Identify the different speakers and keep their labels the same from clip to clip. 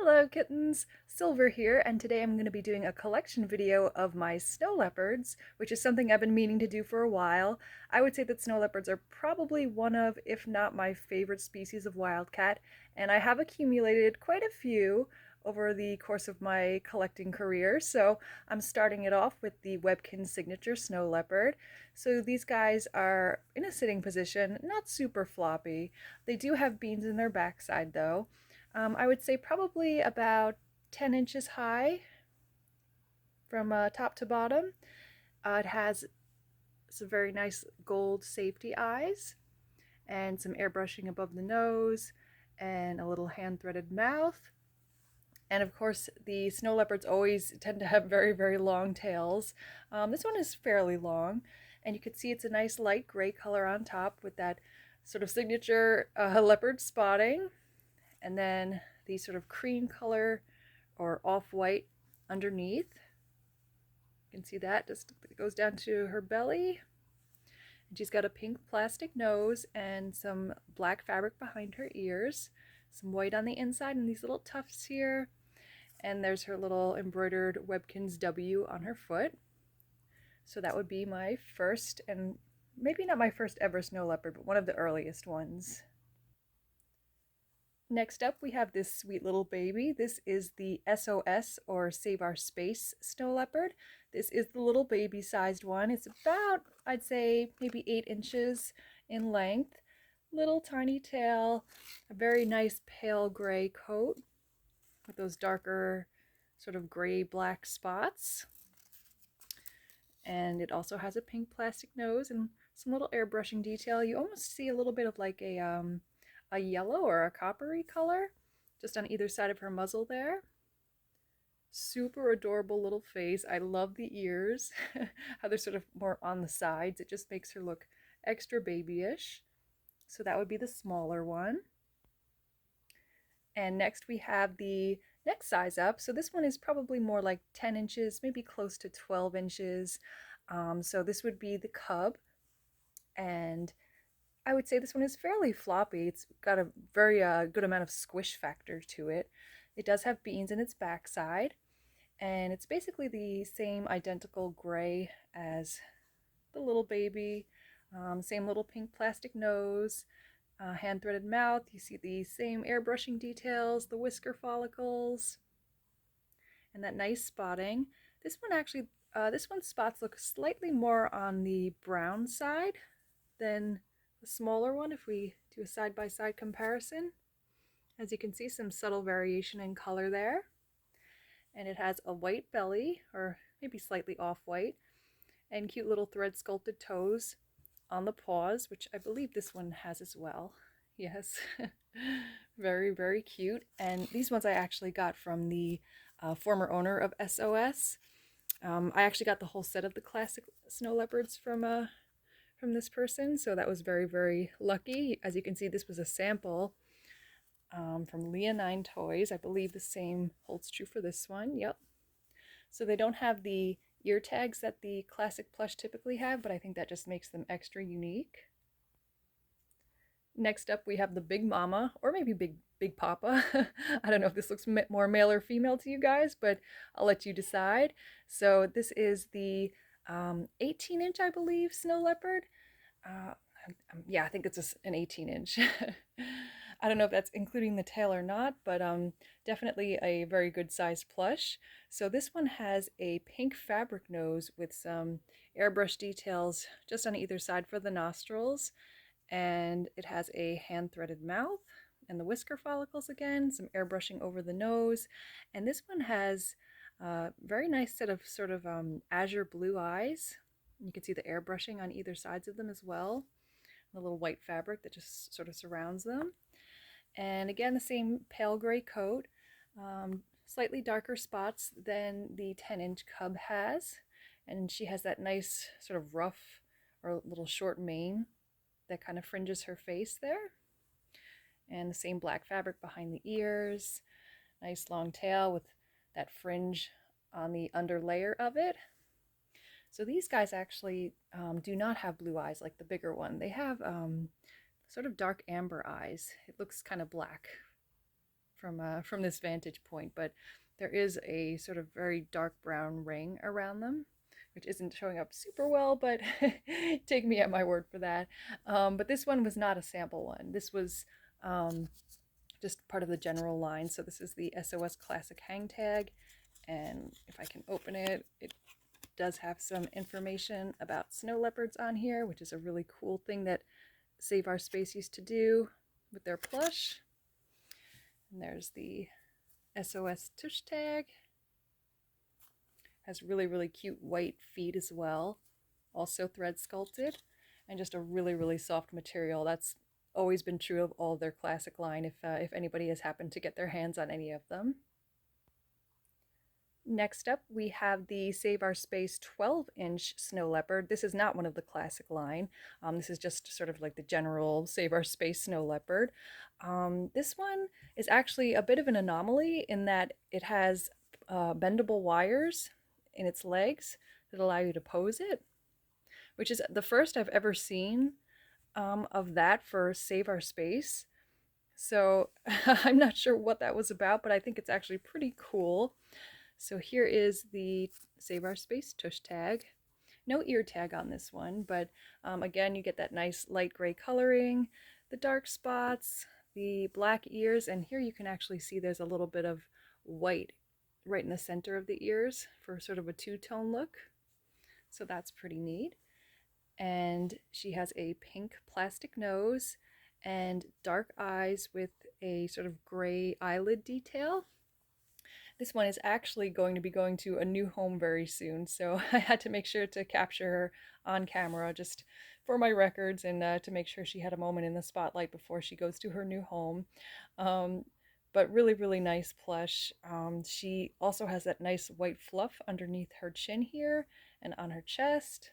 Speaker 1: Hello kittens, Silver here, and today I'm going to be doing a collection video of my snow leopards, which is something I've been meaning to do for a while. I would say that snow leopards are probably one of, if not my favorite species of wildcat, and I have accumulated quite a few over the course of my collecting career. So I'm starting it off with the Webkinz signature snow leopard. So these guys are in a sitting position, not super floppy. They do have beans in their backside though. I would say probably about 10 inches high from top to bottom. It has some very nice gold safety eyes and some airbrushing above the nose and a little hand-threaded mouth. And of course, the snow leopards always tend to have very, very long tails. This one is fairly long, and you can see it's a nice light gray color on top with that sort of signature leopard spotting. And then the sort of cream color or off-white underneath. You can see that just goes down to her belly. And she's got a pink plastic nose and some black fabric behind her ears, some white on the inside and these little tufts here. And there's her little embroidered Webkinz W on her foot. So that would be my first, and maybe not my first ever snow leopard, but one of the earliest ones. Next up, we have this sweet little baby. This is the SOS or Save Our Space snow leopard. This is the little baby-sized one. It's about, I'd say, maybe 8 inches in length. Little tiny tail, a very nice pale gray coat with those darker sort of gray-black spots. And it also has a pink plastic nose and some little airbrushing detail. You almost see a little bit of like a yellow or a coppery color just on either side of her muzzle there. Super adorable little face. I love the ears, how they're sort of more on the sides. It just makes her look extra babyish. So that would be the smaller one. And next we have the next size up. So this one is probably more like 10 inches, maybe close to 12 inches. So this would be the cub. And I would say this one is fairly floppy. It's got a very good amount of squish factor to it. It does have beans in its backside, and it's basically the same identical gray as the little baby. Same little pink plastic nose, hand-threaded mouth. You see the same airbrushing details, the whisker follicles, and that nice spotting. This one actually, this one's spots look slightly more on the brown side than the smaller one if we do a side-by-side comparison. As you can see, some subtle variation in color there. And it has a white belly, or maybe slightly off-white, and cute little thread sculpted toes on the paws, which I believe this one has as well. Yes, very, very cute. And these ones I actually got from the former owner of SOS. I actually got the whole set of the classic snow leopards from this person, so that was very, very lucky. As you can see, this was a sample from Leonine Toys. I believe the same holds true for this one. Yep. So they don't have the ear tags that the classic plush typically have, but I think that just makes them extra unique. Next up, we have the Big Mama, or maybe Big Papa. I don't know if this looks more male or female to you guys, but I'll let you decide. So this is the 18-inch, I believe, snow leopard. Yeah, I think it's an 18-inch. I don't know if that's including the tail or not, but definitely a very good size plush. So this one has a pink fabric nose with some airbrush details just on either side for the nostrils. And it has a hand-threaded mouth and the whisker follicles again, some airbrushing over the nose. And this one has a very nice set of sort of azure blue eyes. You can see the airbrushing on either sides of them as well. The little white fabric that just sort of surrounds them. And again, the same pale gray coat, slightly darker spots than the 10-inch cub has. And she has that nice sort of rough or little short mane that kind of fringes her face there. And the same black fabric behind the ears. Nice long tail with that fringe on the under layer of it. So these guys actually do not have blue eyes like the bigger one. They have sort of dark amber eyes. It looks kind of black from this vantage point, but there is a sort of very dark brown ring around them, which isn't showing up super well, but take me at my word for that. But this one was not a sample one. This was just part of the general line. So this is the SOS Classic hang tag, and if I can open it, it does have some information about snow leopards on here, which is a really cool thing that Save Our Space used to do with their plush. And there's the SOS tush tag. Has really, really cute white feet as well. Also thread sculpted, and just a really, really soft material. That's always been true of all their classic line if anybody has happened to get their hands on any of them. Next up, we have the Save Our Space 12-inch Snow Leopard. This is not one of the classic line. This is just sort of like the general Save Our Space Snow Leopard. This one is actually a bit of an anomaly in that it has bendable wires in its legs that allow you to pose it, which is the first I've ever seen of that for Save Our Space. So I'm not sure what that was about, but I think it's actually pretty cool. So here is the Save Our Space tush tag. No ear tag on this one, but again, you get that nice light gray coloring, the dark spots, the black ears, and here you can actually see there's a little bit of white right in the center of the ears for sort of a two-tone look. So that's pretty neat. And she has a pink plastic nose and dark eyes with a sort of gray eyelid detail. This one is actually going to be going to a new home very soon, so I had to make sure to capture her on camera just for my records and to make sure she had a moment in the spotlight before she goes to her new home. But really, really nice plush. She also has that nice white fluff underneath her chin here and on her chest.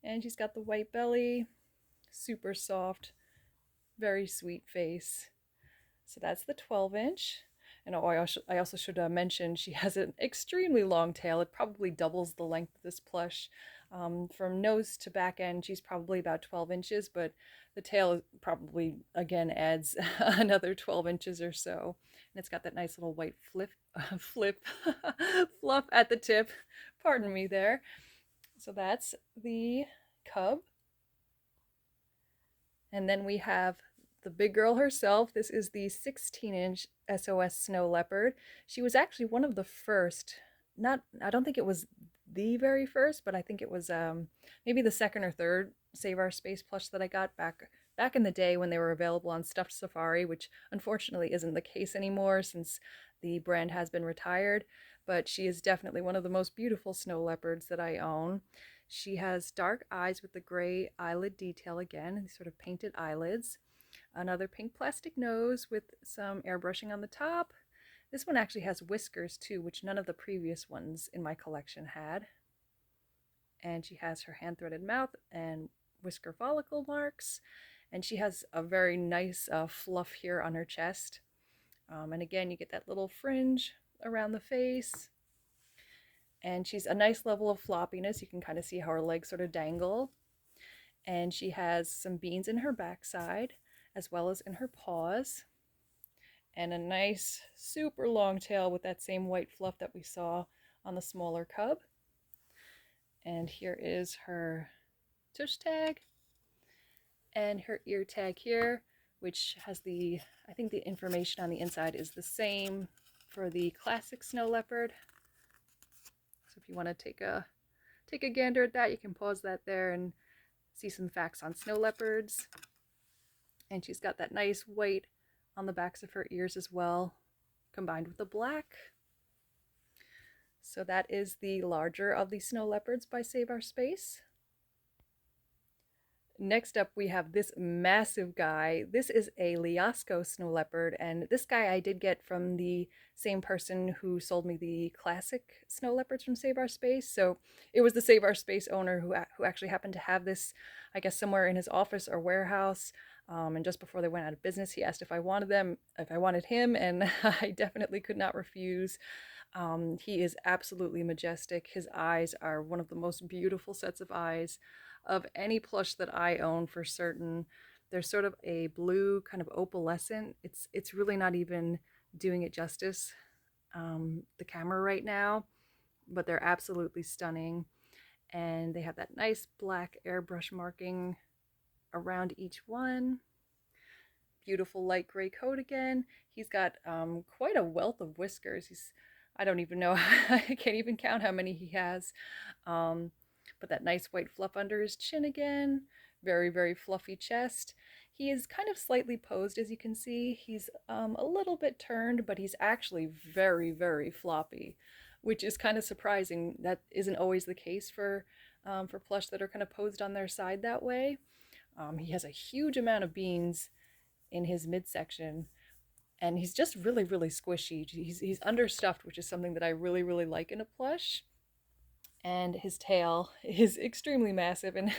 Speaker 1: And she's got the white belly, super soft, very sweet face. So that's the 12-inch. And oh, I also should mention she has an extremely long tail. It probably doubles the length of this plush. From nose to back end, she's probably about 12 inches, but the tail probably, again, adds another 12 inches or so. And it's got that nice little white fluff at the tip. Pardon me there. So that's the cub. And then we have the big girl herself. This is the 16-inch SOS Snow Leopard. She was actually one of the first, I don't think it was the very first, but I think it was maybe the second or third Save Our Space plush that I got back in the day when they were available on Stuffed Safari, which unfortunately isn't the case anymore since the brand has been retired. But she is definitely one of the most beautiful snow leopards that I own. She has dark eyes with the gray eyelid detail again, and sort of painted eyelids. Another pink plastic nose with some airbrushing on the top. This one actually has whiskers too, which none of the previous ones in my collection had. And she has her hand-threaded mouth and whisker follicle marks. And she has a very nice fluff here on her chest. And again, you get that little fringe around the face. And she's a nice level of floppiness. You can kind of see how her legs sort of dangle. And she has some beans in her backside, as well as in her paws, and a nice super long tail with that same white fluff that we saw on the smaller cub. And here is her tush tag and her ear tag here, which has I think the information on the inside is the same for the classic snow leopard. So if you want to take a gander at that, you can pause that there and see some facts on snow leopards. And she's got that nice white on the backs of her ears as well, combined with the black. So that is the larger of the snow leopards by Save Our Space. Next up, we have this massive guy. This is a Liasco snow leopard, and this guy I did get from the same person who sold me the classic snow leopards from Save Our Space. So it was the Save Our Space owner who actually happened to have this, I guess, somewhere in his office or warehouse. And just before they went out of business, he asked if I wanted him, and I definitely could not refuse. He is absolutely majestic. His eyes are one of the most beautiful sets of eyes of any plush that I own for certain. They're sort of a blue, kind of opalescent. It's really not even doing it justice, the camera right now, but they're absolutely stunning. And they have that nice black airbrush marking around each one. Beautiful light gray coat again. He's got quite a wealth of whiskers. I don't even know, I can't even count how many he has. Um, but that nice white fluff under his chin again. Very, very fluffy chest. He is kind of slightly posed, as you can see. He's a little bit turned, but he's actually very, very floppy, which is kind of surprising. That isn't always the case for plush that are kind of posed on their side that way. He has a huge amount of beans in his midsection, and he's just really, really squishy. He's understuffed, which is something that I really, really like in a plush. And his tail is extremely massive, and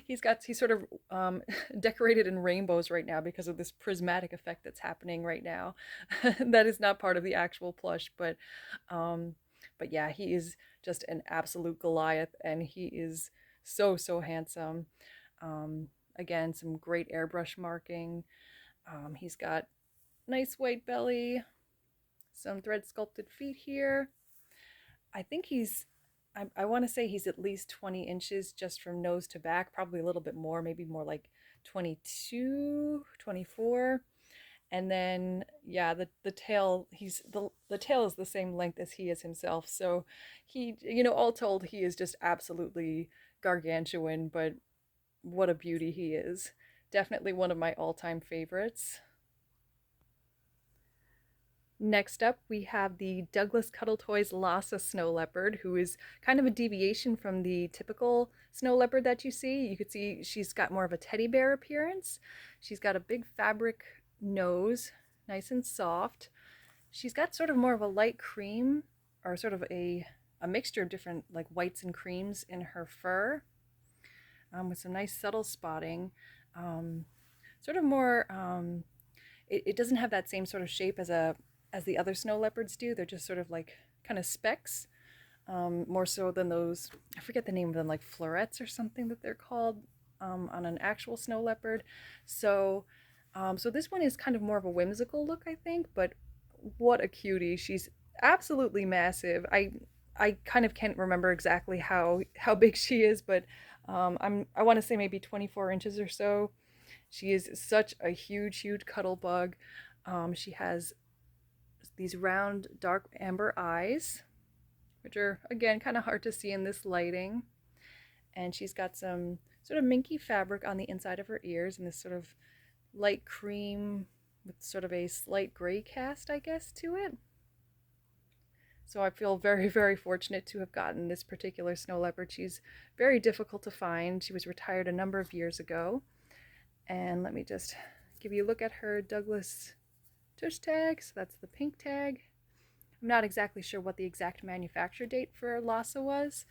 Speaker 1: he's sort of decorated in rainbows right now because of this prismatic effect that's happening right now. That is not part of the actual plush, um, but yeah, he is just an absolute Goliath, and he is so, so handsome. Um, Again, some great airbrush marking. He's got nice white belly, some thread sculpted feet here. I think I want to say he's at least 20 inches just from nose to back, probably a little bit more, maybe more like 22, 24. And then, yeah, the tail, the tail is the same length as he is himself. So he, all told, he is just absolutely gargantuan, but what a beauty he is. Definitely one of my all-time favorites. Next up, we have the Douglas Cuddle Toys Lhasa Snow Leopard, who is kind of a deviation from the typical snow leopard that you see. You could see she's got more of a teddy bear appearance. She's got a big fabric nose, nice and soft. She's got sort of more of a light cream, or sort of a mixture of different like whites and creams in her fur, with some nice subtle spotting. Um, Sort of more, it doesn't have that same sort of shape as the other snow leopards do. They're just sort of like kind of specks, more so than those, I forget the name of them, like florets or something that they're called, on an actual snow leopard. So, so this one is kind of more of a whimsical look, I think, but what a cutie. She's absolutely massive. I kind of can't remember exactly how big she is, but I want to say maybe 24 inches or so. She is such a huge, huge cuddle bug. She has these round, dark amber eyes, which are, again, kind of hard to see in this lighting. And she's got some sort of minky fabric on the inside of her ears, and this sort of light cream with sort of a slight gray cast, I guess, to it. So I feel very, very fortunate to have gotten this particular snow leopard. She's very difficult to find. She was retired a number of years ago. And let me just give you a look at her Douglas tush tag. So that's the pink tag. I'm not exactly sure what the exact manufacture date for Lhasa was,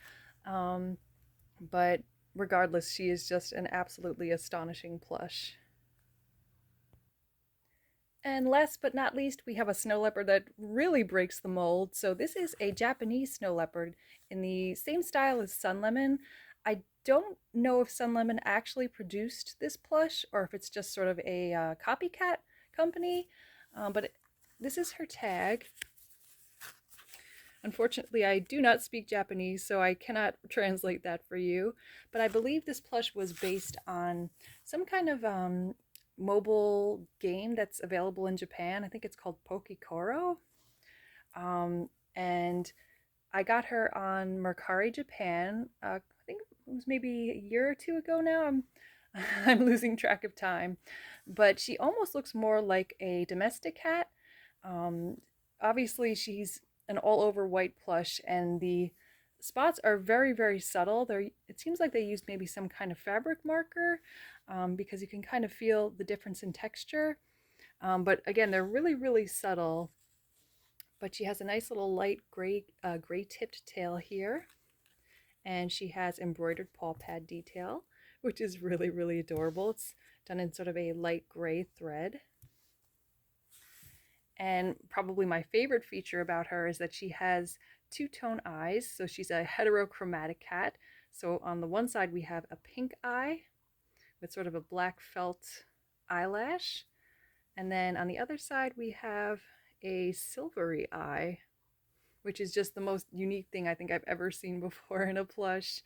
Speaker 1: but regardless, she is just an absolutely astonishing plush. And last but not least, we have a snow leopard that really breaks the mold. So this is a Japanese snow leopard in the same style as Sun Lemon. I don't know if Sun Lemon actually produced this plush or if it's just sort of a copycat company, but this is her tag. Unfortunately, I do not speak Japanese, so I cannot translate that for you, but I believe this plush was based on some kind of mobile game that's available in Japan. I think it's called Pokekoro. And I got her on Mercari Japan. I think it was maybe a year or two ago now. I'm losing track of time. But she almost looks more like a domestic cat. Obviously, she's an all-over white plush, and the spots are very, very subtle. It seems like they used maybe some kind of fabric marker, because you can kind of feel the difference in texture. But again, they're really, really subtle. But she has a nice little light gray tipped tail here, and she has embroidered paw pad detail, which is really, really adorable. It's done in sort of a light gray thread. And probably my favorite feature about her is that she has two-tone eyes. So she's a heterochromatic cat. So on the one side we have a pink eye with sort of a black felt eyelash. And then on the other side we have a silvery eye, which is just the most unique thing I think I've ever seen before in a plush.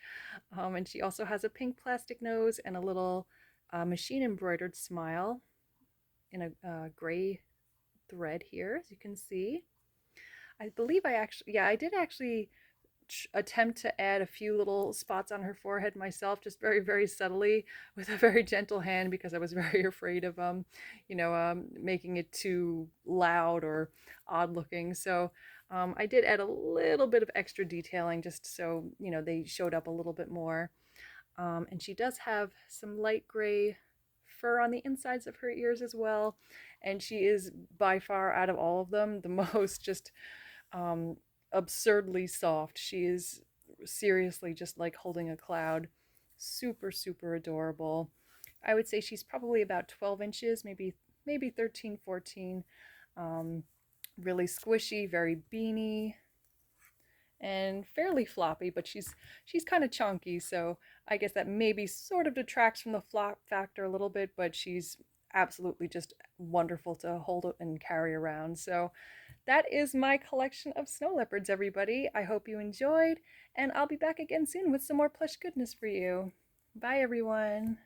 Speaker 1: And she also has a pink plastic nose and a little machine embroidered smile in a gray thread here, as you can see. I believe I did actually attempt to add a few little spots on her forehead myself, just very, very subtly with a very gentle hand because I was very afraid of, making it too loud or odd looking. So I did add a little bit of extra detailing just so, they showed up a little bit more. And she does have some light gray fur on the insides of her ears as well. And she is by far, out of all of them, the most just um, absurdly soft. She is seriously just like holding a cloud. Super, super adorable. I would say she's probably about 12 inches, maybe 13, 14. Um, really squishy, very beanie, and fairly floppy, but she's kind of chunky, so I guess that maybe sort of detracts from the flop factor a little bit, but she's absolutely just wonderful to hold and carry around. So that is my collection of snow leopards, everybody. I hope you enjoyed, and I'll be back again soon with some more plush goodness for you. Bye, everyone.